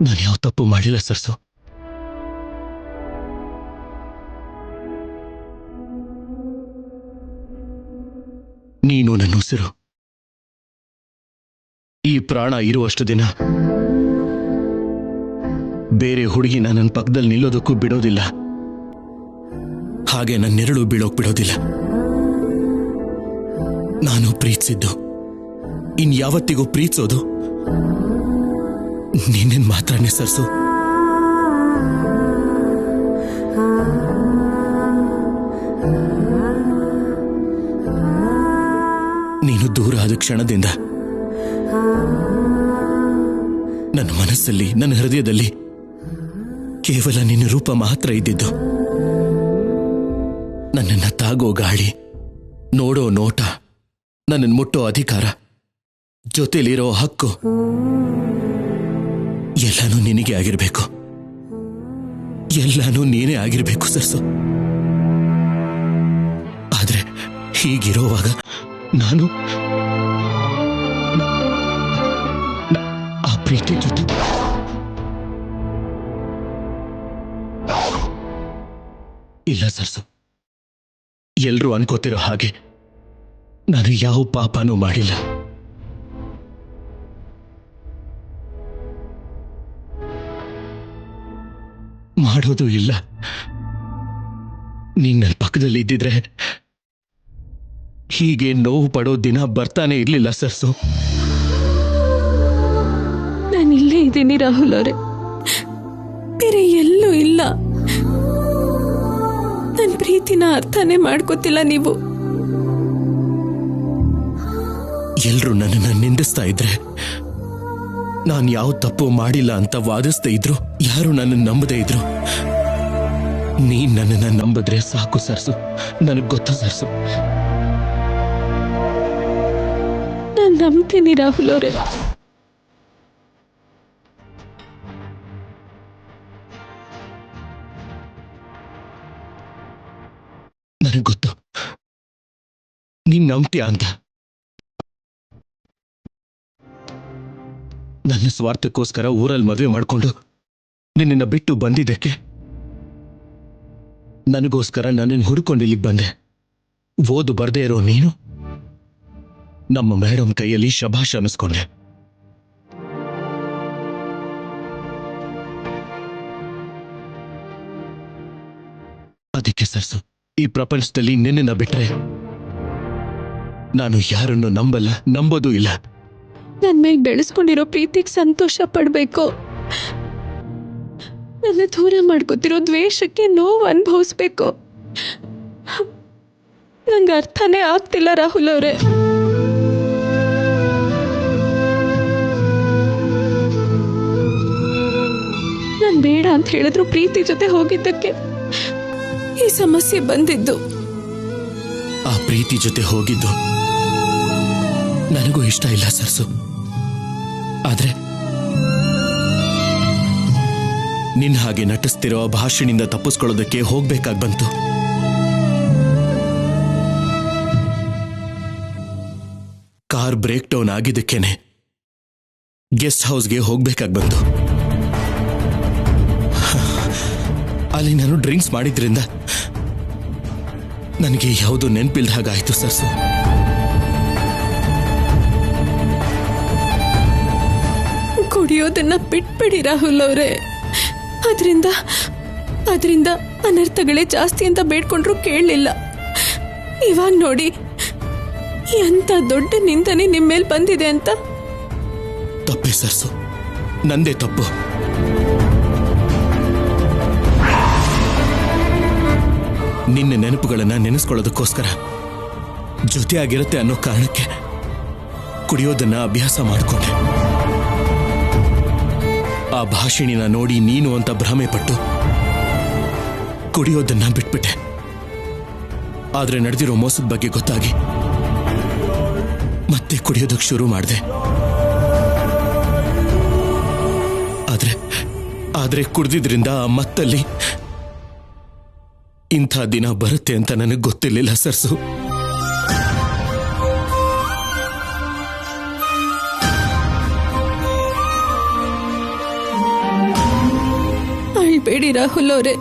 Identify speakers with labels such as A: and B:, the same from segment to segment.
A: ನಾನು ಯಾವ ತಪ್ಪು ಮಾಡಿಲ್ಲ ಸರ್ಸು. ನೀನು ನನ್ನ ಉಸಿರು. ಈ ಪ್ರಾಣ ಇರುವಷ್ಟು ದಿನ ಬೇರೆ ಹುಡುಗಿನ ನನ್ನ ಪಕ್ಕದಲ್ಲಿ ನಿಲ್ಲೋದಕ್ಕೂ ಬಿಡೋದಿಲ್ಲ, ಹಾಗೆ ನನ್ನ ನೆರಳು ಬೀಳೋಕ್ ಬಿಡೋದಿಲ್ಲ. ನಾನು ಪ್ರೀತಿಸಿದ್ದು, ಇನ್ಯಾವತ್ತಿಗೂ ಪ್ರೀತಿಸೋದು ನಿನ್ನ ಮಾತ್ರನೇ ಸರ್ಸು. ನೀನು ದೂರ ಆದ ಕ್ಷಣದಿಂದ ನನ್ನ ಮನಸ್ಸಲ್ಲಿ, ನನ್ನ ಹೃದಯದಲ್ಲಿ ಕೇವಲ ನಿನ್ನ ರೂಪ ಮಾತ್ರ ಇದ್ದಿದ್ದು. ನನ್ನನ್ನ ತಾಗೋ ಗಾಳಿ, ನೋಡೋ ನೋಟ, ನನ್ನನ್ನು ಮುಟ್ಟೋ ಅಧಿಕಾರ, ಜೊತೆಲಿರೋ ಹಕ್ಕು ಎಲ್ಲನೂ ನಿನಗೆ ಆಗಿರ್ಬೇಕು. ಎಲ್ಲನೂ ನೀನೇ ಆಗಿರ್ಬೇಕು ಸರ್ಸು. ಆದ್ರೆ ಹೀಗಿರೋವಾಗ ನಾನು ಆ ಪ್ರೀತಿ ಜೊತೆ ಇಲ್ಲ ಸರ್ಸು. ಎಲ್ರೂ ಅನ್ಕೋತಿರೋ ಹಾಗೆ ನಾನು ಯಾವ ಪಾಪನೂ ಮಾಡಿಲ್ಲ. ಮಾಡೋದು ಇಲ್ಲ. ನೀನ್ ನನ್ನ ಪಕ್ಕದಲ್ಲಿ ಇದ್ದಿದ್ರೆ ಹೀಗೆ ನೋವು ಪಡೋ ದಿನ ಬರ್ತಾನೆ ಇರ್ಲಿಲ್ಲ ಸರ್ಸು.
B: ನಾನಿಲ್ಲೇ ಇದ್ದೀನಿ ರಾಹುಲ್ ಅವರೇ, ಬೇರೆ ಎಲ್ಲೂ ಇಲ್ಲ. ನನ್ನ ಪ್ರೀತಿನ ಅರ್ಥನೇ ಮಾಡ್ಕೋತಿಲ್ಲ ನೀವು.
A: ಎಲ್ರು ನನ್ನನ್ನು ನಿಂದಿಸ್ತಾ ಇದ್ರೆ, ನಾನು ಯಾವ ತಪ್ಪು ಮಾಡಿಲ್ಲ ಅಂತ ವಾದಿಸ್ತಾ ಇದ್ರು, ಯಾರು ನನ್ನನ್ನು ನಂಬದೇ ಇದ್ರು, ನೀನ್ ನನ್ನನ್ನು ನಂಬಿದ್ರೆ ಸಾಕು ಸರ್ಸು. ನನಗ್ ಗೊತ್ತು ಸರ್ಸು.
B: ನಾನು ನಂಬ್ತೀನಿ ರಾಹುಲ್ ಅವರೇ.
A: ನನಗ್ ಗೊತ್ತು ನೀನ್ ನಂಬ್ತೀಯ ಅಂತ. ನನ್ನ ಸ್ವಾರ್ಥಕ್ಕೋಸ್ಕರ ಊರಲ್ಲಿ ಮದುವೆ ಮಾಡ್ಕೊಂಡು ನಿನ್ನ ಬಿಟ್ಟು ಬಂದಿದ್ದಕ್ಕೆ ನನಗೋಸ್ಕರ ನನ್ನನ್ನು ಹುಡ್ಕೊಂಡು ಇಲ್ಲಿಗೆ ಬಂದೆ. ಓದು ಬರ್ದೇ ಇರೋ ನೀನು ನಮ್ಮ ಮೇಡಮ್ ಕೈಯಲ್ಲಿ ಶಭಾಷ್ ಅನ್ನಿಸ್ಕೊಂಡೆ. ಅದಕ್ಕೆ ಸರ್ಸು, ಈ ಪ್ರಪಂಚದಲ್ಲಿ ನಿನ್ನನ್ನ ಬಿಟ್ರೆ ನಾನು ಯಾರನ್ನು ನಂಬಲ್ಲ, ನಂಬೋದೂ ಇಲ್ಲ.
B: ನನ್ನ ಮೇಲೆ ಬೆಳೆಸ್ಕೊಂಡಿರೋ ಪ್ರೀತಿಗೆ ಸಂತೋಷ ಪಡ್ಬೇಕು. ನನ್ನ ದೂರ ಮಾಡ್ಕೋತಿರೋ ದ್ವೇಷಕ್ಕೆ ನೋವು ಅನುಭವಿಸ್ಬೇಕು. ನಂಗೆ ಅರ್ಥನೇ ಆಗ್ತಿಲ್ಲ ರಾಹುಲ್ ಅವರೇ. ನಾನು ಬೇಡ ಅಂತ ಹೇಳಿದ್ರು ಪ್ರೀತಿ ಜೊತೆ ಹೋಗಿದ್ದಕ್ಕೆ ಈ ಸಮಸ್ಯೆ ಬಂದಿದ್ದು.
A: ಆ ಪ್ರೀತಿ ಜೊತೆ ಹೋಗಿದ್ದು ನನಗೂ ಇಷ್ಟ ಇಲ್ಲ ಸರ್ಸು. ಆದ್ರೆ ನಿನ್ನ ಹಾಗೆ ನಟಿಸ್ತಿರೋ ಭಾಷಣಿಂದ ತಪ್ಪಿಸ್ಕೊಳ್ಳೋದಕ್ಕೆ ಹೋಗ್ಬೇಕಾಗಿ ಬಂತು. ಕಾರ್ ಬ್ರೇಕ್ ಡೌನ್ ಆಗಿದ್ದಕ್ಕೇನೆ ಗೆಸ್ಟ್ ಹೌಸ್ಗೆ ಹೋಗ್ಬೇಕಾಗಿ ಬಂತು. ಅಲ್ಲಿ ನಾನು ಡ್ರಿಂಕ್ಸ್ ಮಾಡಿದ್ರಿಂದ ನನಗೆ ಯಾವುದೋ ನೆನಪಿಲ್ದ ಹಾಗಾಯ್ತು ಸರ್ಸು.
B: ಕುಡಿಯೋದನ್ನ ಬಿಟ್ಬಿಡಿ ರಾಹುಲ್ ಅವರೇ. ಅದರಿಂದ ಅನರ್ಥಗಳೇ ಜಾಸ್ತಿ ಅಂತ ಬೇಡ್ಕೊಂಡ್ರು ಕೇಳಲಿಲ್ಲ. ಇವಾಗ ನೋಡಿ ಎಂತ ದೊಡ್ಡ ನಿಂದನೆ ನಿಮ್ಮ ಮೇಲೆ ಬಂದಿದೆ ಅಂತ.
A: ತಪ್ಪೇ ಸರ್ಸು, ನಂದೇ ತಪ್ಪು. ನಿನ್ನ ನೆನಪುಗಳನ್ನ ನೆನೆಸ್ಕೊಳ್ಳೋದಕ್ಕೋಸ್ಕರ ಜೊತೆಯಾಗಿರುತ್ತೆ ಅನ್ನೋ ಕಾರಣಕ್ಕೆ ಕುಡಿಯೋದನ್ನ ಅಭ್ಯಾಸ ಮಾಡಿಕೊಂಡೆ. ಆ ಭಾಷಣಿನ ನೋಡಿ ನೀನು ಅಂತ ಭ್ರಮೆ ಪಟ್ಟು ಕುಡಿಯೋದನ್ನ ಬಿಟ್ಬಿಟ್ಟೆ. ಆದ್ರೆ ನಡೆದಿರೋ ಮೋಸದ ಬಗ್ಗೆ ಗೊತ್ತಾಗಿ ಮತ್ತೆ ಕುಡಿಯೋದಕ್ಕೆ ಶುರು ಮಾಡಿದೆ. ಆದ್ರೆ ಕುಡ್ದಿದ್ರಿಂದ ಆ ಮತ್ತಲ್ಲಿ ಇಂಥ ದಿನ ಬರುತ್ತೆ ಅಂತ ನನಗೆ ಗೊತ್ತಿರಲಿಲ್ಲ ಸರ್ಸು.
B: ಬೇಡಿ ರಾಹುಲ್ ಅವರೇ.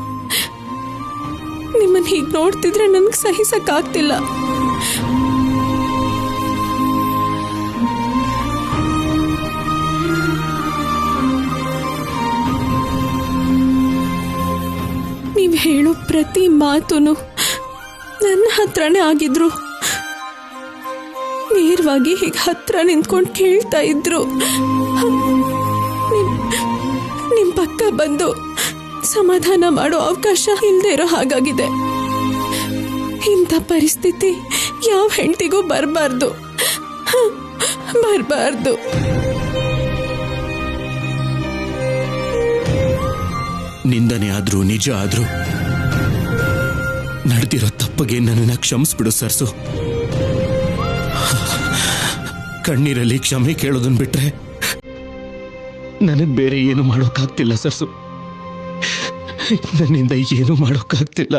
B: ನಿಮ್ಮನ್ನ ಹೀಗೆ ನೋಡ್ತಿದ್ರೆ ನನ್ಗೆ ಸಹಿಸಕ್ಕಾಗ್ತಿಲ್ಲ. ನೀವು ಹೇಳೋ ಪ್ರತಿ ಮಾತುನು ನನ್ನ ಹತ್ರನೇ ಆಗಿದ್ರು. ನೇರವಾಗಿ ಹೀಗೆ ಹತ್ರ ನಿಂತ್ಕೊಂಡು ಕೇಳ್ತಾ ಇದ್ರು. ನಿಮ್ ಪಕ್ಕ ಬಂದು ಸಮಾಧಾನ ಮಾಡೋ ಅವಕಾಶ ಇಲ್ಲದೆ ಇರೋ ಹಾಗಾಗಿದೆ. ಇಂಥ ಪರಿಸ್ಥಿತಿ ಯಾವ ಹೆಂಡತಿಗೂ ಬರಬಾರ್ದು.
A: ನಿಂದನೆ ಆದ್ರೂ ನಿಜ ಆದ್ರೂ ನಡೆದಿರೋ ತಪ್ಪಗೆ ನನ್ನನ್ನ ಕ್ಷಮಿಸ್ಬಿಡು ಸರ್ಸು. ಕಣ್ಣೀರಲ್ಲಿ ಕ್ಷಮೆ ಕೇಳೋದನ್ ಬಿಟ್ರೆ ನನಗ್ ಬೇರೆ ಏನು ಮಾಡೋಕ್ಕಾಗ್ತಿಲ್ಲ ಸರ್ಸು. ನನ್ನಿಂದ ಏನು ಮಾಡೋಕ್ಕಾಗ್ತಿಲ್ಲ.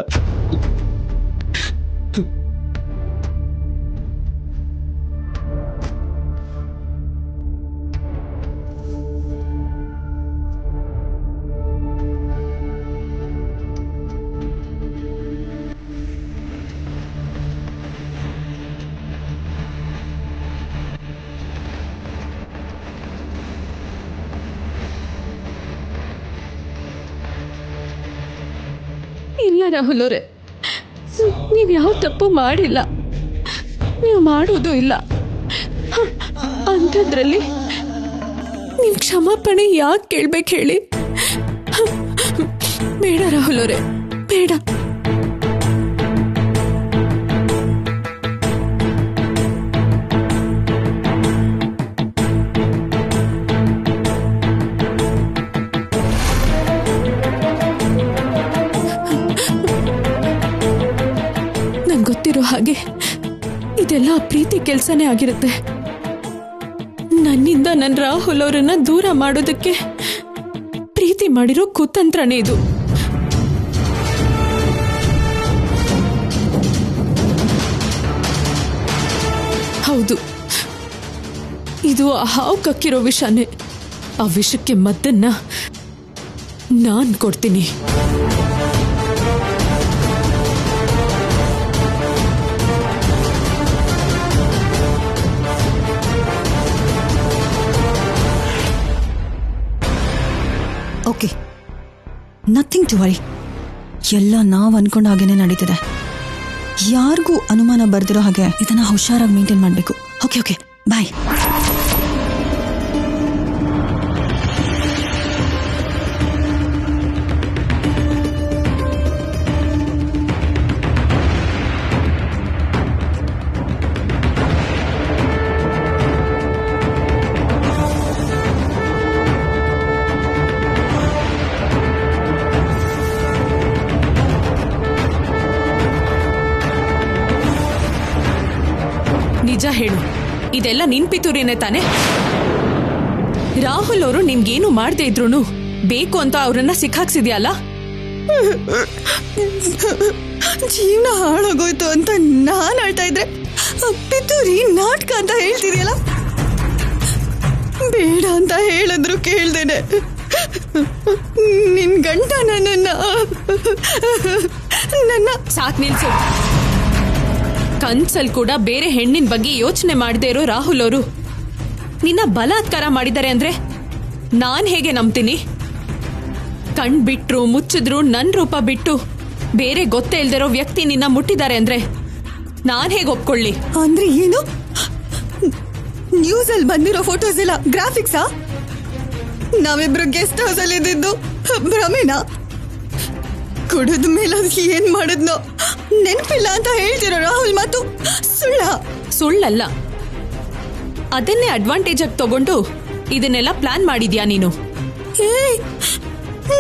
B: ಇಲ್ಲ ರಾಹುಲ್ ಅವರೇ, ನೀವು ಯಾವ ತಪ್ಪು ಮಾಡಿಲ್ಲ, ನೀವು ಮಾಡೋದು ಇಲ್ಲ. ಅಂಥದ್ರಲ್ಲಿ ನೀವು ಕ್ಷಮಾಪಣೆ ಯಾಕೆ ಕೇಳ್ಬೇಕು ಹೇಳಿ? ಬೇಡ ರಾಹುಲ್ ಅವರೇ, ಬೇಡ. ಗೊತ್ತಿರೋ ಹಾಗೆ ಇದೆಲ್ಲ ಪ್ರೀತಿ ಕೆಲಸನೇ ಆಗಿರುತ್ತೆ. ನನ್ನಿಂದ ನನ್ನ ರಾಹುಲ್ ಅವರನ್ನ ದೂರ ಮಾಡೋದಕ್ಕೆ ಪ್ರೀತಿ ಮಾಡಿರೋ ಕುತಂತ್ರನೇ ಇದು. ಹೌದು, ಇದು ಆ ಹಾವು ಕಕ್ಕಿರೋ ವಿಷನೇ. ಆ ವಿಷಕ್ಕೆ ಮದ್ದನ್ನ ನಾನ್ ಕೊಡ್ತೀನಿ.
C: Okay, nothing to worry. ಎಲ್ಲ ನಾವು ಅನ್ಕೊಂಡ ಹಾಗೇನೆ ನಡೀತಿದೆ. ಯಾರಿಗೂ ಅನುಮಾನ ಬರ್ದಿರೋ ಹಾಗೆ ಇದನ್ನ ಹುಷಾರಾಗಿ ಮೇಂಟೈನ್ ಮಾಡಬೇಕು. ಓಕೆ ಓಕೆ, ಬಾಯ್.
B: ನಿಜ ಹೇಳು, ಇದೆಲ್ಲ ನಿನ್ ಪಿತೂರಿನೇ ತಾನೆ? ರಾಹುಲ್ ಅವರು ನಿನ್ಗೇನು ಮಾಡದೇ ಇದ್ರು ಬೇಕು ಅಂತ ಅವ್ರನ್ನ ಸಿಕ್ಕಾಕ್ಸಿದ್ಯಲ್ಲ?
C: ಜೀವನ ಹಾಳಾಗೋಯ್ತು ಅಂತ ನಾನ್ ಆಡ್ತಾ ಇದ್ರೆ ಪಿತೂರಿ ನಾಟಕ ಅಂತ ಹೇಳ್ತಿದ್ಯಲ್ಲ. ಬೇಡ ಅಂತ ಹೇಳಿದ್ರು ಕೇಳ್ದೇನೆ ನಿನ್ ಗಂಡ ನನ್ನ
B: ಸಾಕ್ ನಿಲ್ಸು. ಕನ್ಸಲ್ ಕೂಡ ಬೇರೆ ಹೆಣ್ಣಿನ ಬಗ್ಗೆ ಯೋಚನೆ ಮಾಡದೇ ಇರೋ ರಾಹುಲ್ ಅವರು ನಿನ್ನ ಬಲಾತ್ಕಾರ ಮಾಡಿದ್ದಾರೆ ಅಂದ್ರೆ ನಾನ್ ಹೇಗೆ ನಂಬ್ತೀನಿ? ಕಣ್ ಬಿಟ್ರು ಮುಚ್ಚಿದ್ರು ನನ್ ರೂಪ ಬಿಟ್ಟು ಬೇರೆ ಗೊತ್ತೇ ಇಲ್ದಿರೋ ವ್ಯಕ್ತಿ ನಿನ್ನ ಮುಟ್ಟಿದ್ದಾರೆ ಅಂದ್ರೆ ನಾನ್ ಹೇಗೆ ಒಪ್ಕೊಳ್ಳಿ?
C: ಅಂದ್ರೆ ಏನು? ನ್ಯೂಸ್ ಅಲ್ಲಿ ಬಂದಿರೋ ಫೋಟೋಸ್ ಎಲ್ಲ ಗ್ರಾಫಿಕ್ಸಾ? ನಾವಿಬ್ರು ಗೆಸ್ಟ್ ಹೌಸ್ ಅಲ್ಲಿ ಇದ್ದಿದ್ದು ಭ್ರಮೆನಾ? ಕುಡಿದ ಮೇಲೆ ಏನ್ ಮಾಡಿದ್ನೋ ನೆನಪಿಲ್ಲ ಅಂತ ಹೇಳ್ತಿರೋ ರಾಹುಲ್ ಮಾತು
B: ಸುಳ್ಳಲ್ಲ. ಅದನ್ನೇ ಅಡ್ವಾಂಟೇಜ್ ಆಗಿ ತಗೊಂಡು ಇದನ್ನೆಲ್ಲ ಪ್ಲಾನ್ ಮಾಡಿದ್ಯಾ ನೀನು?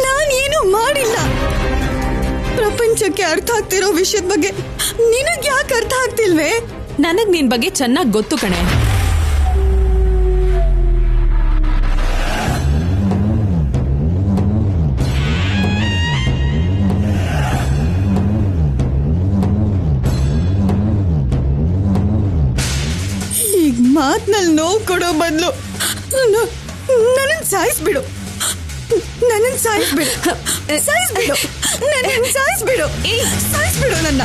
C: ನಾನೇನು ಮಾಡಿಲ್ಲ. ಪ್ರಪಂಚಕ್ಕೆ ಅರ್ಥ ಆಗ್ತಿರೋ ವಿಷಯದ ಬಗ್ಗೆ ನಿನಗ್ ಯಾಕೆ ಅರ್ಥ ಆಗ್ತಿಲ್ವೇ?
B: ನನಗ್ ನಿನ್ ಬಗ್ಗೆ ಚೆನ್ನಾಗಿ ಗೊತ್ತು ಕಣೆ.
C: ಮಾತ್ನಲ್ಲಿ ನೋವು ಕೊಡೋ ಬದಲು ನನ್ನ ಸಾಯಿಸ್ಬಿಡು. ನನ್ನನ್ನು ಸಾಯಿಸ್ಬಿಡು, ಸಾಯಿಸ್ಬಿಡು, ನನ್ನನ್ನು ಸಾಯಿಸ್ಬಿಡು, ಸಾಯಿಸ್ಬಿಡು ನನ್ನ.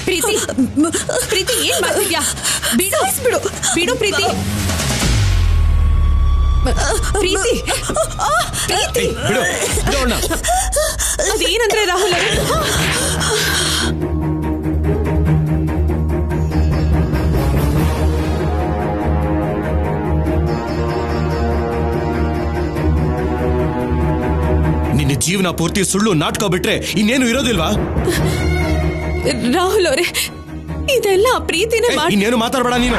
B: ಪ್ರೀತಿ, ಪ್ರೀತಿ ಏನ್ ಮಾಡ್ತಿದ್ಯಾ? ಬಿಡು, ಬಿಡು ಪ್ರೀತಿ. ಪ್ರೀತಿ, ಪ್ರೀತಿ
A: ಬಿಡು, ಬಿಡೋಣ.
B: ಅದೇನಂದ್ರೆ ರಾಹುಲ್ ಅವರೇ,
A: ನಿನ್ನ ಜೀವನ ಪೂರ್ತಿ ಸುಳ್ಳು ನಾಟಕ ಬಿಟ್ರೆ ಇನ್ನೇನು ಇರೋದಿಲ್ವಾ?
B: ರಾಹುಲ್ ಅವರೇ, ಇದೆಲ್ಲ ಪ್ರೀತಿನೇ ಮಾಡಿ.
A: ಇನ್ನೇನು ಮಾತಾಡಬೇಡ ನೀನು.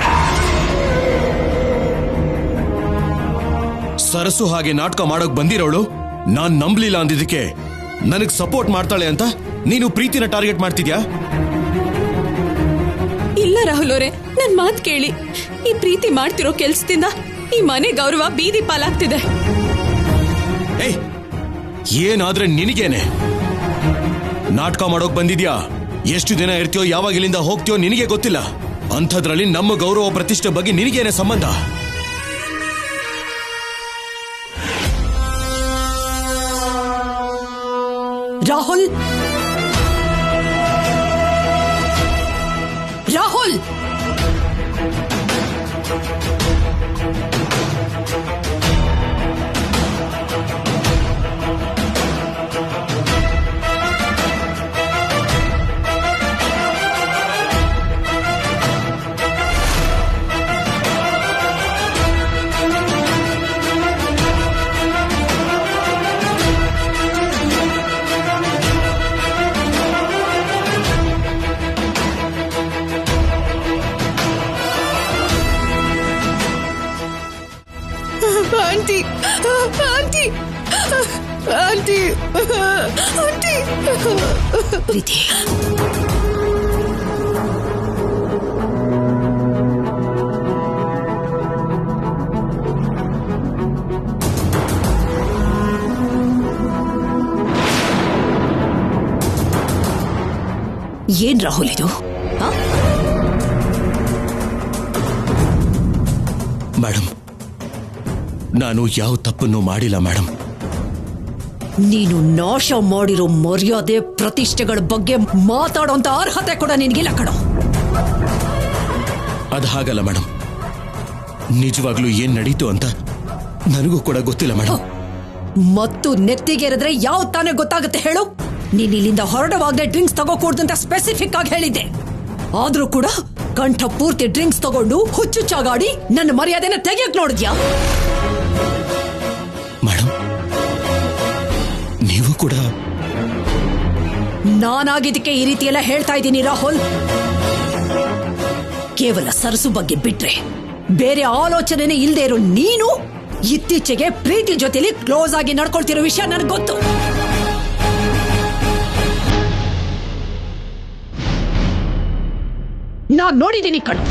A: ಸರಸು ಹಾಗೆ ನಾಟಕ ಮಾಡೋಕ್ ಬಂದಿರೋಳು ನಾನ್ ನಂಬಲಿಲ್ಲ ಅಂದಿದ್ದಕ್ಕೆ ನನಗ್ ಸಪೋರ್ಟ್ ಮಾಡ್ತಾಳೆ ಅಂತ ನೀನು ಪ್ರೀತಿನ ಟಾರ್ಗೆಟ್ ಮಾಡ್ತಿದ್ಯಾ?
B: ಇಲ್ಲ ರಾಹುಲ್ ಅವರೇ, ನನ್ ಮಾತ್ ಕೇಳಿ. ಈ ಪ್ರೀತಿ ಮಾಡ್ತಿರೋ ಕೆಲ್ಸದಿಂದ ಈ ಮನೆ ಗೌರವ ಬೀದಿ ಪಾಲಾಗ್ತಿದೆ.
A: ಏಯ್, ಏನಾದ್ರೆ ನಿನಗೇನೆ? ನಾಟಕ ಮಾಡೋಕ್ ಬಂದಿದ್ಯಾ? ಎಷ್ಟು ದಿನ ಇರ್ತೀಯೋ, ಯಾವಾಗ ಇಲ್ಲಿಂದ ಹೋಗ್ತೀಯೋ ನಿನಗೆ ಗೊತ್ತಿಲ್ಲ. ಅಂಥದ್ರಲ್ಲಿ ನಮ್ಮ ಗೌರವ ಪ್ರತಿಷ್ಠೆ ಬಗ್ಗೆ ನಿನಗೇನೆ ಸಂಬಂಧ?
D: Rahul, Rahul,
C: aunty, aunty, aunty, aunty.
D: Preethi, ಏನ್ ರಾಹುಲ್ ಇದು?
A: ಮೇಡಮ್, ನಾನು ಯಾವ ತಪ್ಪನ್ನು ಮಾಡಿಲ್ಲ ಮೇಡಮ್.
D: ನೀನು ನಾಶ ಮಾಡಿರೋ ಮರ್ಯಾದೆ ಪ್ರತಿಷ್ಠೆಗಳ ಬಗ್ಗೆ ಮಾತಾಡೋಂತ ಅರ್ಹತೆ ಕೂಡ ನಿನಗಿಲ್ಲ ಕಣೋ.
A: ಅದು ಹಾಗಲ್ಲ ಮೇಡಮ್. ನಿಜವಾಗ್ಲೂ ಏನ್ ನಡೀತು ಅಂತ ನನಗೂ ಕೂಡ ಗೊತ್ತಿಲ್ಲ ಮೇಡಮ್.
D: ಮತ್ತು ನೆತ್ತಿಗೇರಿದ್ರೆ ಯಾವ ತಾನೇ ಗೊತ್ತಾಗುತ್ತೆ ಹೇಳು? ನೀನ್ ಇಲ್ಲಿಂದ ಹೊರಡುವಾಗಲೇ ಡ್ರಿಂಕ್ಸ್ ತಗೋಕೂಡ್ದು ಅಂತ ಸ್ಪೆಸಿಫಿಕ್ ಆಗಿ ಹೇಳಿದ್ದೆ. ಆದ್ರೂ ಕೂಡ ಕಂಠ ಪೂರ್ತಿ ಡ್ರಿಂಕ್ಸ್ ತಗೊಂಡು ಹುಚ್ಚುಚ್ಚಾಗಾಡಿ ನನ್ನ ಮರ್ಯಾದೆನ ತೆಗಿಯಕ್ ನೋಡಿದ್ಯಾ?
A: ಮೇಡಮ್, ನೀವು ಕೂಡ
D: ನಾನಾಗಿದ್ದಕ್ಕೆ ಈ ರೀತಿ ಎಲ್ಲ ಹೇಳ್ತಾ ಇದ್ದೀನಿ ರಾಹುಲ್. ಕೇವಲ ಸರಸು ಬಗ್ಗೆ ಬಿಟ್ರೆ ಬೇರೆ ಆಲೋಚನೆನೇ ಇಲ್ಲದೆ ಇರೋ ನೀನು ಇತ್ತೀಚೆಗೆ ಪ್ರೀತಿ ಜೊತೆಲಿ ಕ್ಲೋಸ್ ಆಗಿ ನಡ್ಕೊಳ್ತಿರೋ ವಿಷಯ ನನಗೆ ಗೊತ್ತು. ನಾನ್ ನೋಡಿದ್ದೀನಿ ಕಣು.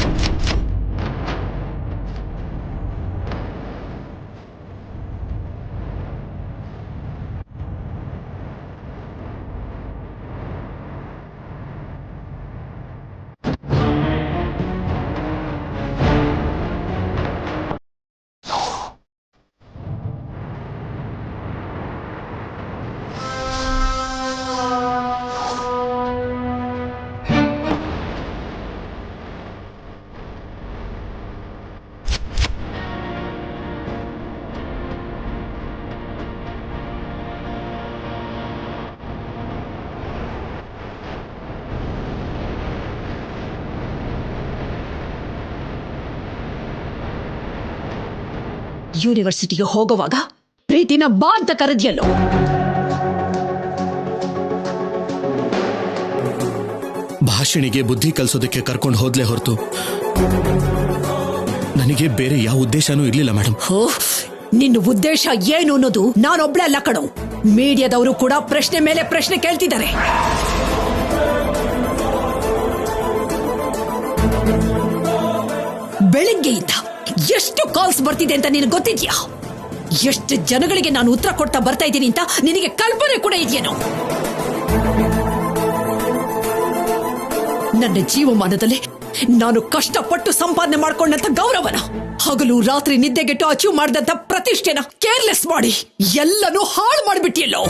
D: ಯೂನಿವರ್ಸಿಟಿಗೆ ಹೋಗುವಾಗ ಪ್ರೀತಿನ ಬಾ ಅಂತ ಕರೆದ್ಯಲ್ಲೋ.
A: ಭಾಷಣಿಗೆ ಬುದ್ಧಿ ಕಲಿಸೋದಕ್ಕೆ ಕರ್ಕೊಂಡು ಹೋದ್ಲೇ ಹೊರತು ನನಗೆ ಬೇರೆ ಯಾವ ಉದ್ದೇಶನೂ ಇರ್ಲಿಲ್ಲ ಮೇಡಮ್.
D: ನಿನ್ನ ಉದ್ದೇಶ ಏನು ಅನ್ನೋದು ನಾನೊಬ್ಳೆ ಅಲ್ಲ ಕಣೋ. ಮೀಡಿಯಾದವರು ಕೂಡ ಪ್ರಶ್ನೆ ಮೇಲೆ ಪ್ರಶ್ನೆ ಕೇಳ್ತಿದ್ದಾರೆ. ಬೆಳಿಗ್ಗೆಯಿಂದ ಎಷ್ಟು ಕಾಲ್ಸ್ ಬರ್ತಿದೆ ಅಂತ ನಿನಗೆ ಗೊತ್ತಿದ್ಯಾ? ಎಷ್ಟು ಜನಗಳಿಗೆ ನಾನು ಉತ್ತರ ಕೊಡ್ತಾ ಬರ್ತಾ ಇದ್ದೀನಿ ಅಂತ ನಿನಗೆ ಕಲ್ಪನೆ ಕೂಡ ಇದೆಯೇನೋ? ನನ್ನ ಜೀವಮಾನದಲ್ಲಿ ನಾನು ಕಷ್ಟಪಟ್ಟು ಸಂಪಾದನೆ ಮಾಡ್ಕೊಂಡಂತ ಗೌರವನ, ಹಗಲು ರಾತ್ರಿ ನಿದ್ದೆಗೆಟ್ಟು ಅಚೀವ್ ಮಾಡಿದಂತ ಪ್ರತಿಷ್ಠೆನ ಕೇರ್ಲೆಸ್ ಮಾಡಿ ಎಲ್ಲನೂ ಹಾಳು ಮಾಡಿಬಿಟ್ಟಿಯಲ್ಲೋ.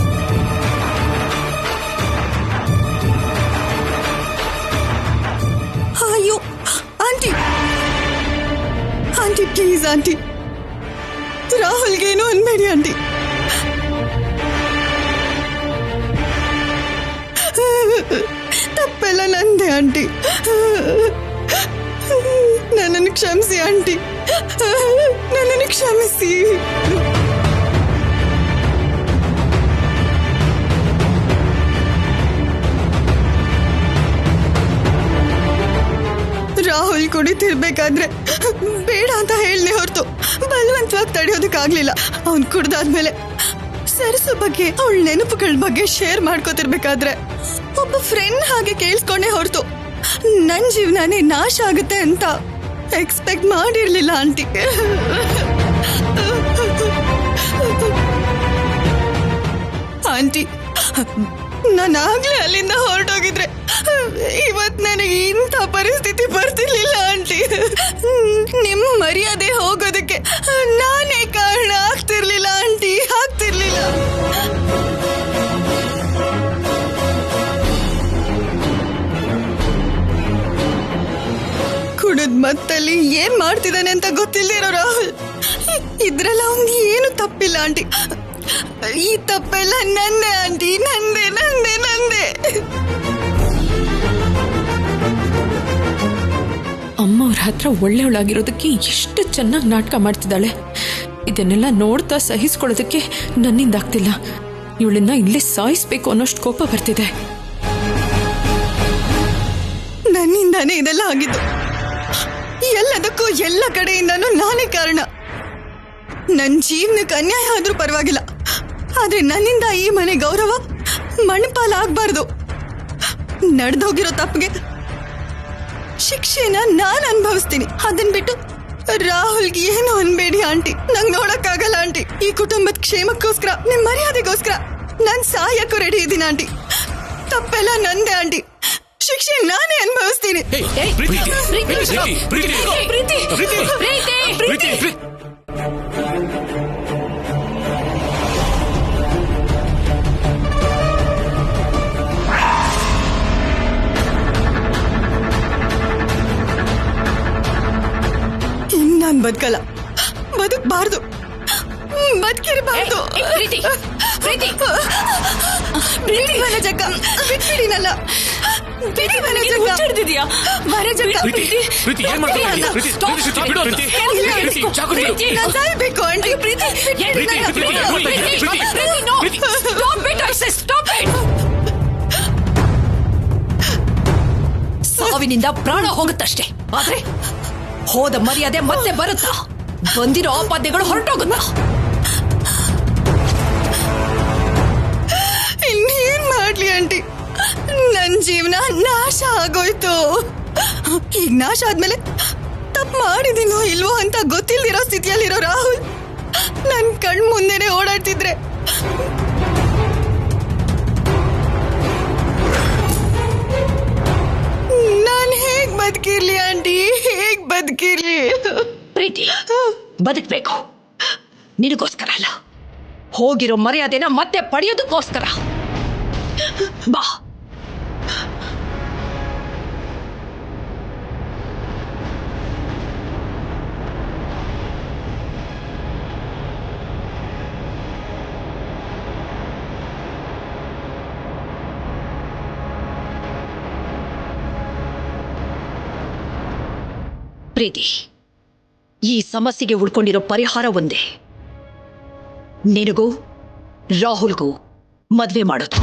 C: ಅಯ್ಯೋ ಆಂಟಿ, ಆಂಟಿ ಪ್ಲೀಸ್ ಆಂಟಿ, ರಾಹುಲ್ಗೇನು ಅನ್ಬೇಡಿ ಆಂಟಿ. ತಪ್ಪೆಲ್ಲ ನಂದೆ ಆಂಟಿ, ನನ್ನನ್ನು ಕ್ಷಮಿಸಿ ಆಂಟಿ, ನನ್ನನ್ನು ಕ್ಷಮಿಸಿ. ರಾಹುಲ್ ಕುಡಿತಿರ್ಬೇಕಾದ್ರೆ ಬೇಡ ಅಂತ ಹೇಳನೆ ಹೊರತು ಬಲವಂತವಾಗಿ ತಡೆಯೋದಕ್ಕಾಗ್ಲಿಲ್ಲ. ಅವ್ನ್ ಕುಡ್ದಾದ್ಮೇಲೆ ಸರಸು ಬಗ್ಗೆ ಅವಳ ನೆನಪುಗಳ ಬಗ್ಗೆ ಶೇರ್ ಮಾಡ್ಕೋತಿರ್ಬೇಕಾದ್ರೆ ಒಬ್ಬ ಫ್ರೆಂಡ್ ಹಾಗೆ ಕೇಳಿಸ್ಕೊಂಡೆ ಹೊರತು ನನ್ ಜೀವನನೇ ನಾಶ ಆಗುತ್ತೆ ಅಂತ ಎಕ್ಸ್ಪೆಕ್ಟ್ ಮಾಡಿರ್ಲಿಲ್ಲ ಆಂಟಿ. ಆಂಟಿ, ನಾನಾಗ್ಲೇ ಅಲ್ಲಿಂದ ಹೊರಟೋಗಿದ್ರೆ ಇವತ್ ನನಗೆ ಇಂಥ ಪರಿಸ್ಥಿತಿ ಬರ್ತಿರ್ಲಿಲ್ಲ ಆಂಟಿ. ನಿಮ್ ಮರ್ಯಾದೆ ಹೋಗೋದಕ್ಕೆ ನಾನೇ ಕಾರಣ ಆಗ್ತಿರ್ಲಿಲ್ಲ ಆಂಟಿ, ಆಗ್ತಿರ್ಲಿಲ್ಲ. ಕುಡಿದ್ ಮತ್ತಲ್ಲಿ ಏನ್ ಮಾಡ್ತಿದ್ದಾನೆ ಅಂತ ಗೊತ್ತಿಲ್ದಿರೋ ರಾಹುಲ್ ಇದ್ರಲ್ಲ ಅವ್ನ್ ಏನು ತಪ್ಪಿಲ್ಲ ಆಂಟಿ. ಈ ತಪ್ಪೆಲ್ಲ ನಂದೆ ಆಂಟಿ, ನಂದೆ ನಂದೆ ನಂದೆ.
B: ಅಮ್ಮವ್ರ ಹತ್ರ ಒಳ್ಳೆಯವಳಾಗಿರೋದಕ್ಕೆ ಎಷ್ಟು ಚೆನ್ನಾಗಿ ನಾಟಕ ಮಾಡ್ತಿದ್ದಾಳೆ. ಇದನ್ನೆಲ್ಲ ನೋಡ್ತಾ ಸಹಿಸ್ಕೊಳ್ಳೋದಕ್ಕೆ ನನ್ನಿಂದ ಆಗ್ತಿಲ್ಲ. ಇವಳನ್ನ ಇಲ್ಲೇ ಸಾಯಿಸ್ಬೇಕು ಅನ್ನೋಷ್ಟು ಕೋಪ ಬರ್ತಿದೆ.
C: ನನ್ನಿಂದಾನೇ ಇದೆಲ್ಲ ಆಗಿದ್ದು. ಎಲ್ಲದಕ್ಕೂ ಎಲ್ಲ ಕಡೆಯಿಂದನೂ ನಾನೇ ಕಾರಣ. ನನ್ ಜೀವನಕ್ಕೆ ಅನ್ಯಾಯ ಆದ್ರೂ ಪರವಾಗಿಲ್ಲ, ಆದ್ರೆ ನನ್ನಿಂದ ಈ ಮನೆ ಗೌರವ ಮಣ್ಣಪಾಲಾಗಬಾರ್ದು. ನಡೆದೋಗಿರೋ ತಪ್ಪಿಗೆ ಶಿಕ್ಷೆನ ನಾನ್ ಅನುಭವಿಸ್ತೀನಿ. ಅದನ್ ಬಿಟ್ಟು ರಾಹುಲ್ಗೆ ಏನು ಅನ್ಬೇಡಿ ಆಂಟಿ. ನಂಗ್ ನೋಡಕ್ಕಾಗಲ್ಲ ಆಂಟಿ. ಈ ಕುಟುಂಬದ ಕ್ಷೇಮಕ್ಕೋಸ್ಕರ, ನಿಮ್ ಮರ್ಯಾದೆಗೋಸ್ಕರ ನಾನ್ ಸಾಯಕ್ಕೂ ರೆಡಿ ಇದ್ದೀನಿ ಆಂಟಿ. ತಪ್ಪೆಲ್ಲ ನಂದೆ ಆಂಟಿ, ಶಿಕ್ಷೆ ನಾನೇ ಅನುಭವಿಸ್ತೀನಿ. ನಾನ್ ಬದುಕಲ್ಲ, ಬದುಕಬಾರ್ದು, ಬದುಕಿರಬಾರ್ದು. ಮನಜಕ್ಕ ಬಿಟ್ಬಿಡಿನಲ್ಲ, ಬಿಡಿ ಮನಜಕ್ಕ. ನಾನ್ ಸಾಯ್ಬೇಕು ಆಂಟಿ.
D: ಸಾವಿನಿಂದ ಪ್ರಾಣ ಹೋಗುತ್ತಷ್ಟೇ, ಆದ್ರೆ ಹೋದ ಮರ್ಯಾದೆ ಮತ್ತೆ ಬರುತ್ತಾ? ಬಂದಿರೋ ಆಪಾದನೆಗಳು ಹೊರಟೋಗುತ್ತಾ?
C: ಇನ್ನೇನ್ ಮಾಡ್ಲಿ ಆಂಟಿ, ನನ್ ಜೀವನ ನಾಶ ಆಗೋಯ್ತು. ಈಗ ನಾಶ ಆದ್ಮೇಲೆ ತಪ್ಪು ಮಾಡಿದೀನೋ ಇಲ್ವೋ ಅಂತ ಗೊತ್ತಿಲ್ದಿರೋ ಸ್ಥಿತಿಯಲ್ಲಿರೋ ರಾಹುಲ್ ನನ್ ಕಣ್ ಮುಂದೆನೆ ಓಡಾಡ್ತಿದ್ರೆ ನಾನ್ ಹೇಗ್ ಬದುಕಿರ್ಲಿ ಆಂಟಿ, ಹೇಗ್ ಬದುಕಿರ್ಲಿ?
D: ಪ್ರೀತಿ, ಬದುಕ್ಬೇಕು. ನಿನಗೋಸ್ಕರ ಅಲ್ಲ, ಹೋಗಿರೋ ಮರ್ಯಾದೆನ ಮತ್ತೆ ಪಡೆಯೋದಕ್ಕೋಸ್ಕರ. ಬಾ. ಪ್ರೀತಿ, ಈ ಸಮಸ್ಯೆಗೆ ಉಳ್ಕೊಂಡಿರೋ ಪರಿಹಾರ ಒಂದೇ. ನಿನಗೂ ರಾಹುಲ್ಗೂ ಮದ್ವೆ ಮಾಡೋದು.